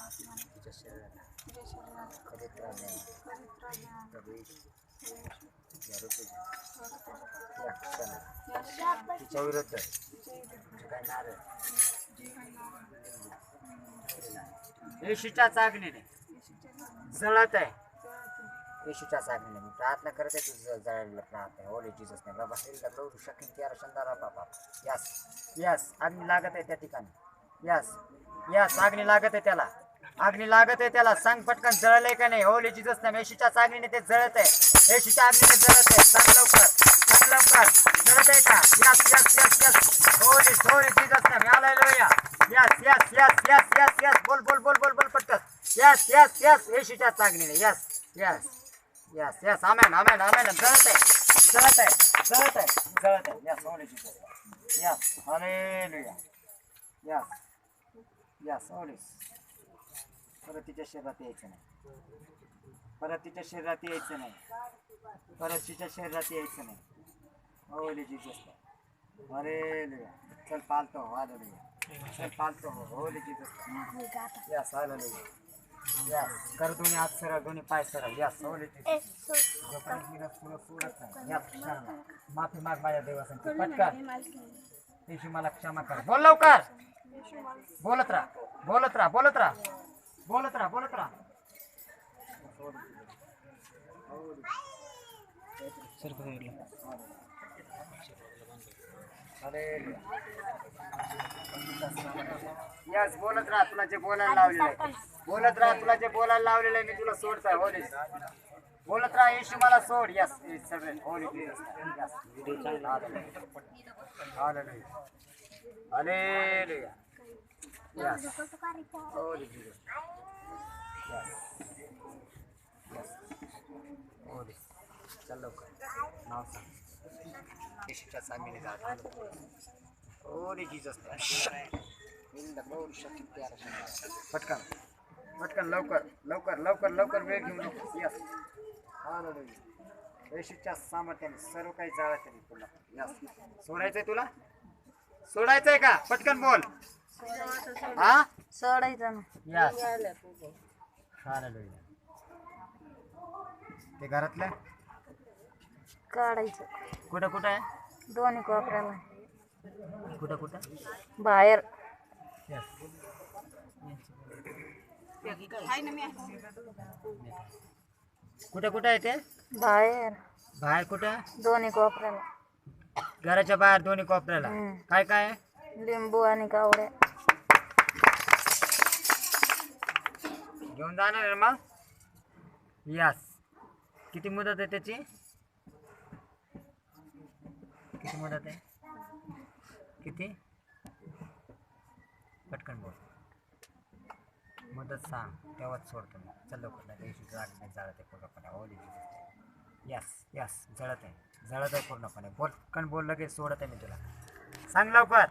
तिच्या शरीराला कधी त्रास देणार कधी या क्षणात तिच्या विरुद्ध तुझं काय नाव आहे येशूच्या चागणीने जळत आहे येशूच्या चागणीने मी प्रार्थना करते तुझं जळायला प्रार्थना ओले जीसस ने बाबा हेल्ला ग्लोरी शकीन त्यारा शंदारा बाबा यस यस अग्नी लागत आहे त्या ठिकाणी यस यस अग्नी लागत आहे त्याला अग्नी लागत आहे त्याला सांग पटकन जळलंय का नाही ओले जीसस ने येशूच्या चागणीने ते जळत आहे येशूच्या अग्नीने जळत आहे सांग लवकर जळत आहे का yes yes yes yes holy holy Jesus ने hallelujah yes yes yes yes yes yes बोल बोल बोल बोल बोल पटकन यस यस यस येशूच्या चागणीने yes yes yes yes amen amen amen जळत आहे जळत आहे जळत आहे जळत आहे yes holy Jesus yes hallelujah yes yes holy परत तिच्या शरीरात यायचं नाही परत तिच्या शरीरात यायचं नाही परत तिच्या शरीरात यायचं नाही होली जीसस हालेलुया चल पालतो हालेलुया चल पालतो holy Jesus yes hallelujah yes कर दोन्ही हात सरळ दोन्ही पाय सरळ यस होली जीसस यस माफी माग माझ्या देवासाठी पटकन येशू मला क्षमा कर बोल लवकर बोलत राहा बोलत राहा बोलत राहा बोलत राहा बोलत राहा यस बोलत राहा तुला जे बोलायला लावलेलं आहे बोलत राहा तुला जे बोलायला लावलेलं आहे मी तुला सोडताय होली बोलत राहा येशू मला सोड यस सगळे Holy hallelujah hallelujah yes holy Jesus yes yes Holy चल लवकर नाव सांग येशूच्या सामीने जा होली जीसस पटकन पटकन लवकर लवकर लवकर लवकर वेळ घेऊन यस हालेलुया येशूच्या सामर्थ्याने सर्व काही जाळायचं नाही तुला यस सोडायचंय तुला सोडायचंय का पटकन बोल हा सोडायचं ना यस हालेलुया ते घरातलं काढायचं कुठं कुठं आहे दोन्ही कोपऱ्याला कुठं कुठं बाहेर यस कुठं कुठं आहे ते बाहेर बाहेर कुठं दोन्ही कोपऱ्याला घराच्या बाहेर दोन्ही कोपऱ्याला काय काय आहे? लिंबू आणि कावड्या घेऊन जाणार आहे मग यस किती मुदत आहे त्याची किती मुदत आहे किती पटकन बोल मुदत सांग तेव्हाच सोडतो मी चल लवकर नाही जाळत आहे पूर्णपणे ओली यस यस जळत आहे पूर्णपणे पटकन बोल लगेच सोडत आहे मी तुला सांग लवकर